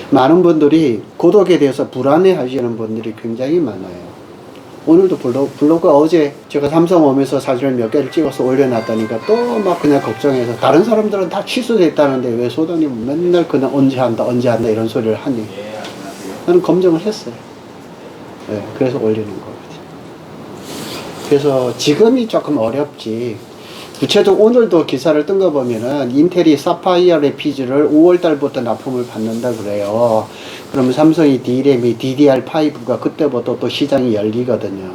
많은 분들이 고독에 대해서 불안해 하시는 분들이 굉장히 많아요. 오늘도 블로그 어제 제가 삼성 오면서 사진을 몇 개를 찍어서 올려놨다니까 또 막 그냥 걱정해서 다른 사람들은 다 취소됐다는데 왜 소장님 맨날 그냥 언제 한다 이런 소리를 하니 나는 검증을 했어요. 네, 그래서 올리는 거거든요. 그래서 지금이 조금 어렵지. 구체적으로 오늘도 기사를 뜬 거 보면은 인텔이 사파이어 레피즈를 5월 달부터 납품을 받는다 그래요. 그러면 삼성이 D램이 DDR5가 그때부터 또 시장이 열리거든요.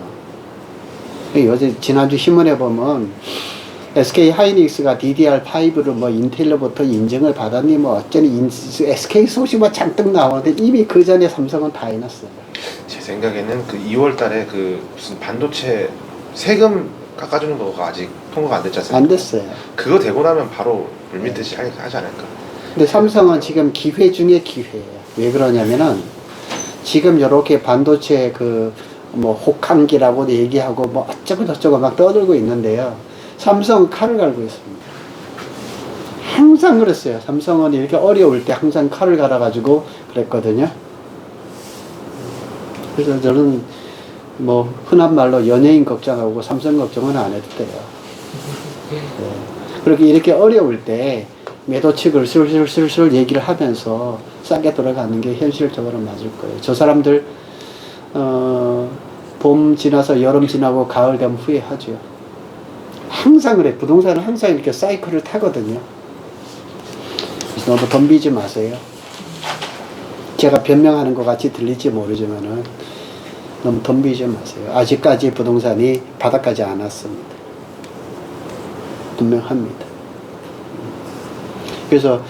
어제 지난주 신문에 보면 SK 하이닉스가 DDR5를 뭐 인텔로부터 인증을 받았니 뭐 어쩌니 SK 소식 뭐 잔뜩 나오는데 이미 그 전에 삼성은 다 해놨어요. 제 생각에는 그 2월 달에 그 무슨 반도체 세금 깎아주는 거가 아직 통과가 안 됐지 않습니까? 안 됐어요. 그거 되고 나면 바로 물밑듯이 하지 않을까. 근데 삼성은 지금 기회 중에 기회예요. 왜 그러냐면은 지금 이렇게 반도체 그 뭐 혹한기라고 얘기하고 뭐 어쩌고 저쩌고 막 떠들고 있는데요. 삼성은 칼을 갈고 있습니다. 항상 그랬어요. 삼성은 이렇게 어려울 때 항상 칼을 갈아가지고 그랬거든요. 그래서 저는 뭐 흔한 말로 연예인 걱정하고 삼성 걱정은 안 해도 돼요. 네. 그렇게 이렇게 어려울 때 매도 측을 슬슬 얘기를 하면서 싸게 돌아가는 게 현실적으로 맞을 거예요. 저 사람들 봄 지나서 여름 지나고 가을 되면 후회하죠. 항상 그래. 부동산은 항상 이렇게 사이클을 타거든요. 그래서 너무 덤비지 마세요. 제가 변명하는 것 같이 들릴지 모르지만은 너무 덤비지 마세요. 아직까지 부동산이 바닥까지 안 왔습니다. 분명합니다. 그래서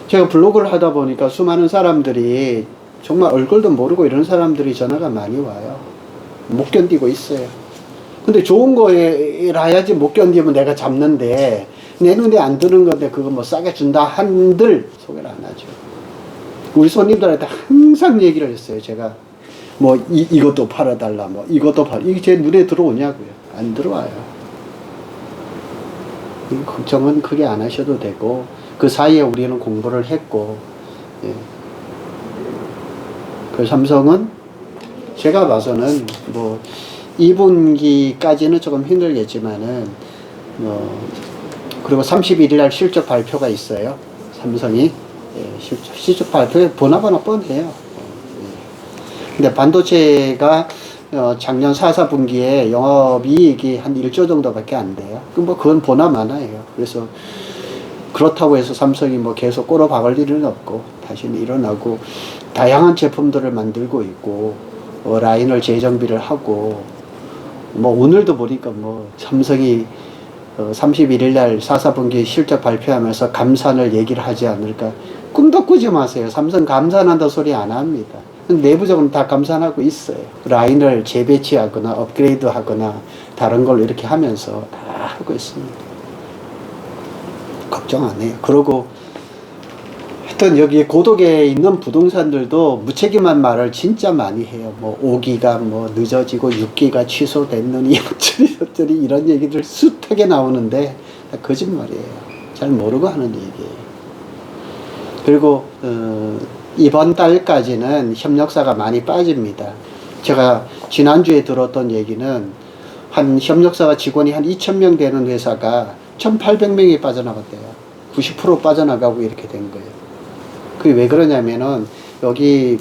제가 블로그를 하다 보니까 수많은 사람들이 정말 얼굴도 모르고 이런 사람들이 전화가 많이 와요. 못 견디고 있어요. 근데 좋은 거라야지 못 견디면 내가 잡는데 내 눈에 안 드는 건데 그거 뭐 싸게 준다 한들 소개를 안 하죠. 우리 손님들한테 항상 얘기를 했어요. 제가 뭐 이것도 팔아달라 뭐 이것도 이게 제 눈에 들어오냐고요. 안 들어와요. 걱정은 크게 안 하셔도 되고 그 사이에 우리는 공부를 했고 예. 그 삼성은 제가 봐서는 뭐 2분기까지는 조금 힘들겠지만은 그리고 31일 날 실적 발표가 있어요. 삼성이 예, 실적 발표에 보나마나 뻔해요. 예. 근데 반도체가 작년 4분기에 영업이익이 한 1조 정도밖에 안 돼요. 그건 보나마나예요. 그래서 그렇다고 해서 삼성이 뭐 계속 꼬라박을 일은 없고 다시는 일어나고 다양한 제품들을 만들고 있고 라인을 재정비를 하고 뭐 오늘도 보니까 뭐 삼성이 31일 날 4분기 실적 발표하면서 감산을 얘기를 하지 않을까. 꿈도 꾸지 마세요. 삼성 감산한다 소리 안 합니다. 내부적으로 다 감산하고 있어요. 라인을 재배치하거나 업그레이드 하거나 다른 걸 이렇게 하면서 다 하고 있습니다. 걱정 안 해요. 그러고 하여튼 여기 고독에 있는 부동산들도 무책임한 말을 진짜 많이 해요. 뭐 5기가 뭐 늦어지고 6기가 취소됐느니 어쩌리 이런 얘기들 숱하게 나오는데 거짓말이에요. 잘 모르고 하는 얘기예요. 그리고 이번 달까지는 협력사가 많이 빠집니다. 제가 지난주에 들었던 얘기는 한 협력사가 직원이 한 2,000명 되는 회사가 1,800명이 빠져나갔대요. 90% 빠져나가고 이렇게 된 거예요. 그게 왜 그러냐면은 여기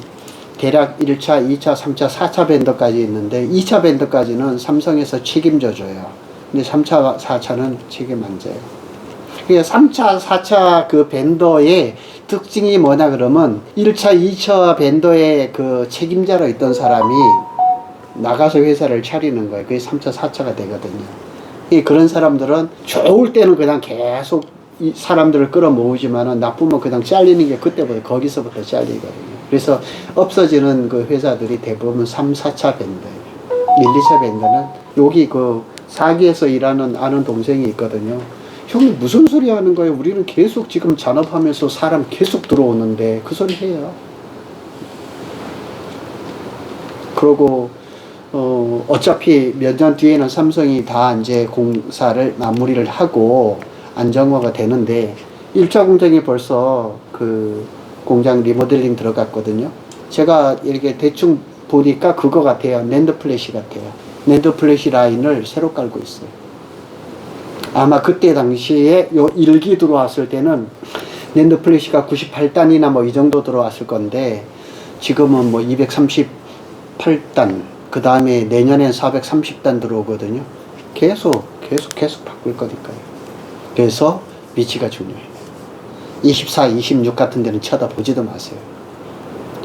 대략 1차, 2차, 3차, 4차 벤더까지 있는데 2차 벤더까지는 삼성에서 책임져 줘요. 근데 3차, 4차는 책임 안 져요. 그러니까 3차, 4차 그 벤더의 특징이 뭐냐 그러면 1차, 2차 벤더의 그 책임자로 있던 사람이 나가서 회사를 차리는 거예요. 그게 3차, 4차가 되거든요. 그런 사람들은 좋을 때는 그냥 계속 이 사람들을 끌어모으지만은 나쁘면 그냥 잘리는 게 그때부터 거기서부터 잘리거든요. 그래서 없어지는 그 회사들이 대부분 3, 4차 벤더예요. 1, 2차 벤더는 여기 그 사기에서 일하는 아는 동생이 있거든요. 형님 무슨 소리 하는 거예요? 우리는 계속 지금 잔업하면서 사람 계속 들어오는데 그 소리 해요. 그러고 어차피 몇 년 뒤에는 삼성이 다 이제 공사를 마무리를 하고 안정화가 되는데 1차 공장이 벌써 그 공장 리모델링 들어갔거든요. 제가 이렇게 대충 보니까 그거 같아요. 낸드 플래시 같아요. 낸드 플래시 라인을 새로 깔고 있어요. 아마 그때 당시에 요 1기 들어왔을 때는 낸드 플래시가 98단이나 뭐 이 정도 들어왔을 건데 지금은 뭐 238단, 그 다음에 내년엔 430단 들어오거든요. 계속 바꿀 거니까요. 그래서 위치가 중요해요. 24, 26 같은 데는 쳐다보지도 마세요.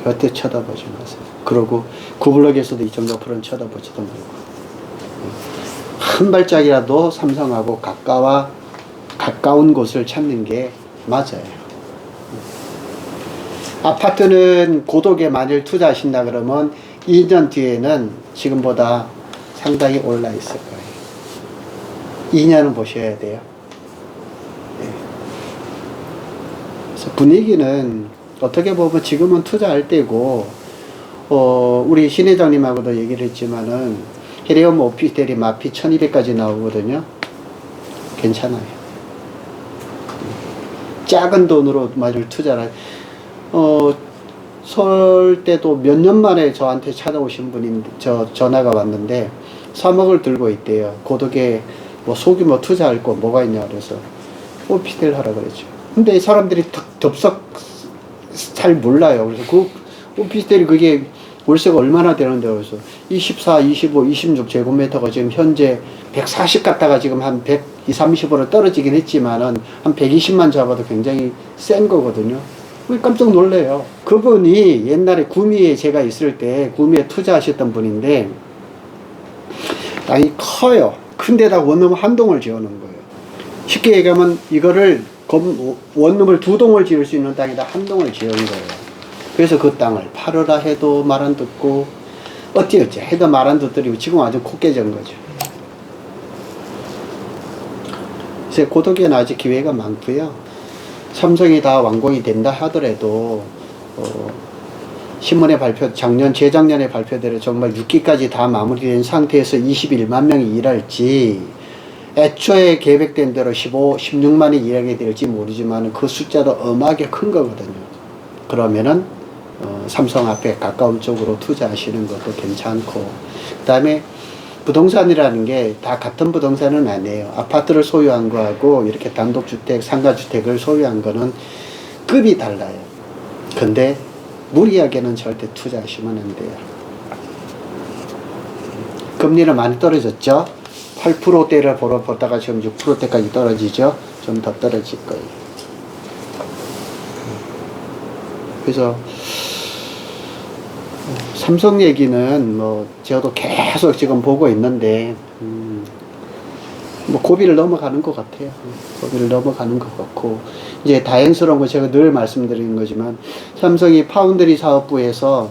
절대 쳐다보지 마세요. 그러고 구블럭에서도 2.5%는 쳐다보지도 말고. 한 발짝이라도 삼성하고 가까운 곳을 찾는 게 맞아요. 아파트는 고독에 만일 투자하신다 그러면 2년 뒤에는 지금보다 상당히 올라 있을 거예요. 2년은 보셔야 돼요. 네. 그래서 분위기는 어떻게 보면 지금은 투자할 때고, 우리 신 회장님하고도 얘기를 했지만은 헤리엄 오피스텔이 마피 1200까지 나오거든요. 괜찮아요. 작은 돈으로 만일 투자를 설 때도 몇 년 만에 저한테 찾아오신 분이 전화가 왔는데 3억을 들고 있대요. 고독에 뭐 소규모 투자할 거 뭐가 있냐 그래서 오피스텔 하라 그랬죠. 근데 사람들이 덥석 잘 몰라요. 그래서 그 오피스텔이 그게 월세가 얼마나 되는데 그래서 24, 25, 26제곱미터가 지금 현재 140 갔다가 지금 한 120, 30으로 떨어지긴 했지만은 한 120만 잡아도 굉장히 센 거거든요. 깜짝 놀래요. 그분이 옛날에 구미에 제가 있을 때 구미에 투자하셨던 분인데 땅이 커요. 큰데다 원룸 한 동을 지어놓은 거예요. 쉽게 얘기하면 이거를 원룸을 2동을 지을 수 있는 땅에다 한 동을 지은 거예요. 그래서 그 땅을 팔으라 해도 말 안 듣고 어찌어찌 해도 말 안 듣더니 지금 아주 코 깨진 거죠. 그래서 고독에는 아직 기회가 많고요. 삼성이 다 완공이 된다 하더라도 신문에 재작년에 발표대로 정말 6기까지 다 마무리된 상태에서 21만 명이 일할지 애초에 계획된 대로 16만이 일하게 될지 모르지만 그 숫자도 어마하게 큰 거거든요. 그러면은 삼성 앞에 가까운 쪽으로 투자하시는 것도 괜찮고, 그 다음에 부동산이라는 게 다 같은 부동산은 아니에요. 아파트를 소유한 거하고 이렇게 단독주택, 상가주택을 소유한 거는 급이 달라요. 근데 무리하게는 절대 투자하시면 안 돼요. 금리는 많이 떨어졌죠. 8%대를 보다가 지금 6%대까지 떨어지죠. 좀 더 떨어질 거예요. 그래서 삼성 얘기는 뭐 저도 계속 지금 보고 있는데 뭐 고비를 넘어가는 것 같아요. 고비를 넘어가는 것 같고, 이제 다행스러운 거 제가 늘 말씀드리는 거지만 삼성이 파운드리 사업부에서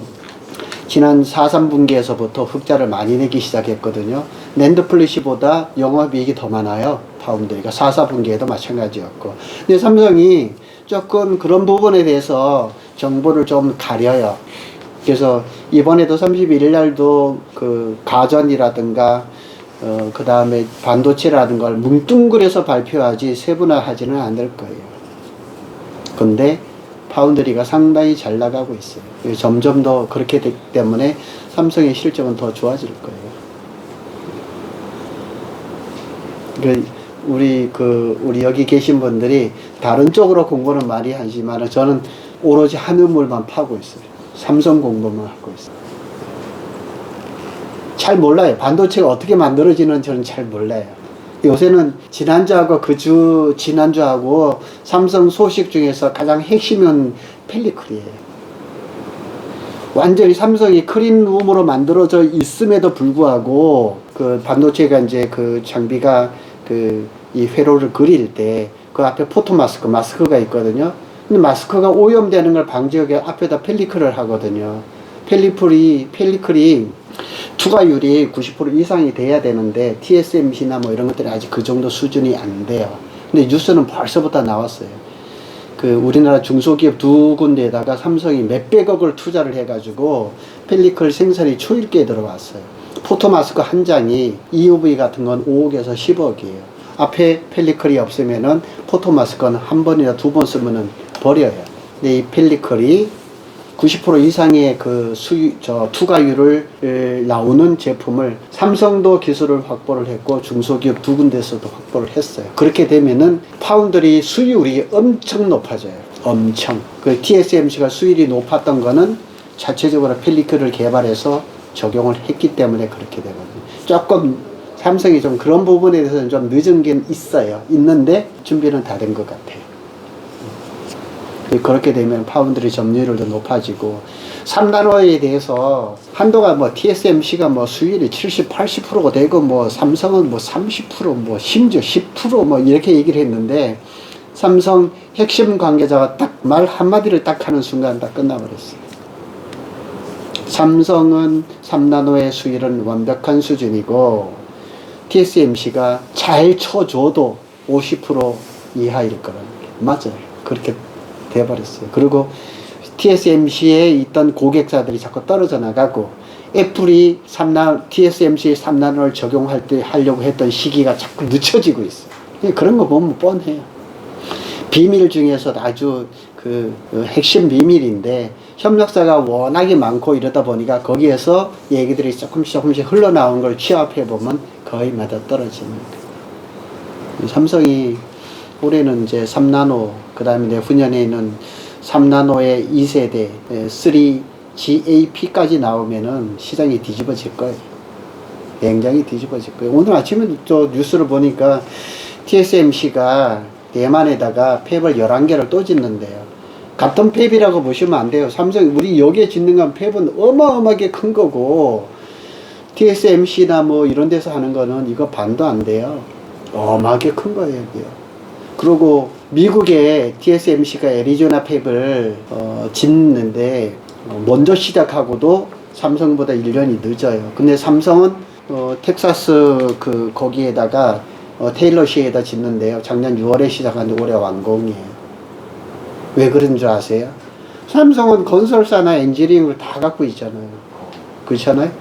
지난 4~3분기에서부터 흑자를 많이 내기 시작했거든요. 낸드 플래시보다 영업이익이 더 많아요. 파운드리가 4~4분기에도 마찬가지였고. 근데 삼성이 조금 그런 부분에 대해서 정보를 좀 가려요. 그래서 이번에도 31일 날도 그 가전이라든가 그 다음에 반도체라든가 걸 뭉뚱그려서 발표하지 세분화하지는 않을 거예요. 근데 파운드리가 상당히 잘 나가고 있어요. 점점 더 그렇게 되기 때문에 삼성의 실적은 더 좋아질 거예요. 우리 여기 계신 분들이 다른 쪽으로 공부는 많이 하지만 저는 오로지 한 우물만 파고 있어요. 삼성 공부만 하고 있어요. 잘 몰라요. 반도체가 어떻게 만들어지는지 저는 잘 몰라요. 요새는 지난주하고 지난주하고 삼성 소식 중에서 가장 핵심은 펠리클이에요. 완전히 삼성이 클린룸으로 만들어져 있음에도 불구하고 그 반도체가 이제 그 장비가 이 회로를 그릴 때 그 앞에 마스크가 있거든요. 근데 마스크가 오염되는 걸 방지하기 앞에다 펠리클을 하거든요. 펠리클이 투과율이 90% 이상이 돼야 되는데 TSMC나 뭐 이런 것들이 아직 그 정도 수준이 안 돼요. 근데 뉴스는 벌써부터 나왔어요. 우리나라 중소기업 2군데에다가 삼성이 몇백억을 투자를 해가지고 펠리클 생산이 초일기에 들어왔어요. 포토마스크 한 장이 EUV 같은 건 5억에서 10억이에요. 앞에 펠리클이 없으면은 포토마스크는 한 번이나 2번 쓰면은 버려요. 이 펠리클이 90% 이상의 그 투과율을 나오는 제품을 삼성도 기술을 확보를 했고 중소기업 두 군데서도 확보를 했어요. 그렇게 되면은 파운드리 수율이 엄청 높아져요. 엄청. 그 TSMC가 수율이 높았던 거는 자체적으로 펠리클을 개발해서 적용을 했기 때문에 그렇게 되거든요. 조금 삼성이 좀 그런 부분에 대해서는 좀 늦은 게 있어요. 있는데 준비는 다 된 것 같아요. 그렇게 되면 파운드리 점유율도 높아지고 3나노에 대해서 한도가 뭐 TSMC가 뭐 수율이 70, 80%가 되고 뭐 삼성은 뭐 30%, 뭐 심지어 10%뭐 이렇게 얘기를 했는데 삼성 핵심 관계자가 딱 말 한마디를 딱 하는 순간 다 끝나버렸어요. 삼성은 3나노의 수율은 완벽한 수준이고 TSMC가 잘 쳐줘도 50% 이하일 거라는 게 맞아요. 그렇게 돼버렸어요. 그리고 TSMC에 있던 고객사들이 자꾸 떨어져 나가고 애플이 TSMC 3나노를 적용할 때 하려고 했던 시기가 자꾸 늦춰지고 있어요. 그런 거 보면 뻔해요. 비밀 중에서도 아주 그 핵심 비밀인데 협력사가 워낙에 많고 이러다 보니까 거기에서 얘기들이 조금씩 흘러나온 걸 취합해 보면 거의 마다 떨어집니다. 삼성이 올해는 이제 3나노, 그 다음에 내후년에는 3나노의 2세대 3GAP까지 나오면은 시장이 뒤집어질 거예요. 굉장히 뒤집어질 거예요. 오늘 아침에 또 뉴스를 보니까 TSMC가 대만에다가 팹을 11개를 또 짓는데요. 같은 팹이라고 보시면 안 돼요. 삼성, 우리 여기에 짓는 건 팹은 어마어마하게 큰 거고, TSMC나 뭐 이런 데서 하는 거는 이거 반도 안 돼요. 어마하게 큰 거예요, 여기요. 그리고 미국에 TSMC가 애리조나 팹을 짓는데 먼저 시작하고도 삼성보다 1년이 늦어요. 근데 삼성은 텍사스 거기에다가 테일러시에다 짓는데요. 작년 6월에 시작하는데 올해 완공이에요. 왜 그런 줄 아세요? 삼성은 건설사나 엔지니어링을 다 갖고 있잖아요. 그렇잖아요?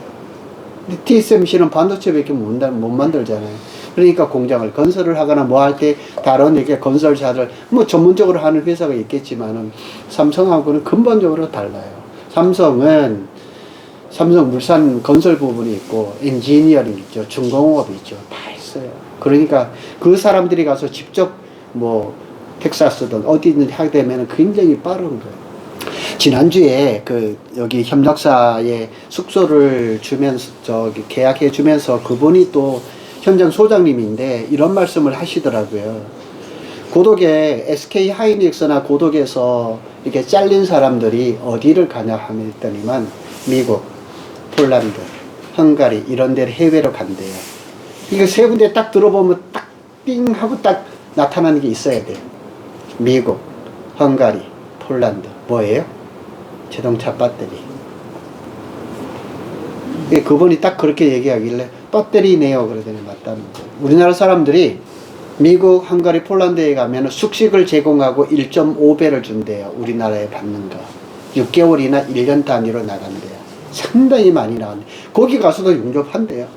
근데 TSMC는 반도체밖에 못 만들잖아요. 그러니까 공장을 건설을 하거나 뭐 할 때 다른 이렇게 건설사들 뭐 전문적으로 하는 회사가 있겠지만은 삼성하고는 근본적으로 달라요. 삼성은 삼성물산 건설 부분이 있고 엔지니어링 있죠, 중공업이 있죠, 다 있어요. 그러니까 그 사람들이 가서 직접 뭐 텍사스든 어디든 하게 되면은 굉장히 빠른 거예요. 지난주에 여기 협력사에 숙소를 주면서 계약해 주면서 그분이 또 현장 소장님인데 이런 말씀을 하시더라고요. 고독에 SK 하이닉스나 고독에서 이렇게 잘린 사람들이 어디를 가냐 했더니만 미국, 폴란드, 헝가리 이런 데를 해외로 간대요. 이거 세 군데 딱 들어보면 딱 띵 하고 딱 나타나는 게 있어야 돼요. 미국, 헝가리, 폴란드 뭐예요? 자동차 배터리. 그분이 딱 그렇게 얘기하길래 배터리네요 그러더니 맞다는 거예요. 우리나라 사람들이 미국, 헝가리, 폴란드에 가면 숙식을 제공하고 1.5배를 준대요. 우리나라에 받는 거 6개월이나 1년 단위로 나간대요. 상당히 많이 나간대요. 거기 가서도 용접한대요.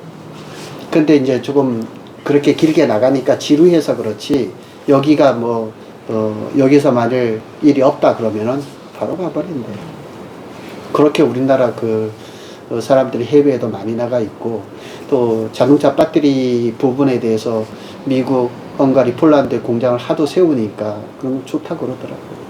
근데 이제 조금 그렇게 길게 나가니까 지루해서 그렇지 여기가 뭐 여기서 만일 일이 없다 그러면은 바로 가버린대요. 그렇게 우리나라 사람들이 해외에도 많이 나가 있고 또 자동차 배터리 부분에 대해서 미국, 헝가리, 폴란드 공장을 하도 세우니까 그런 거 좋다고 그러더라고요.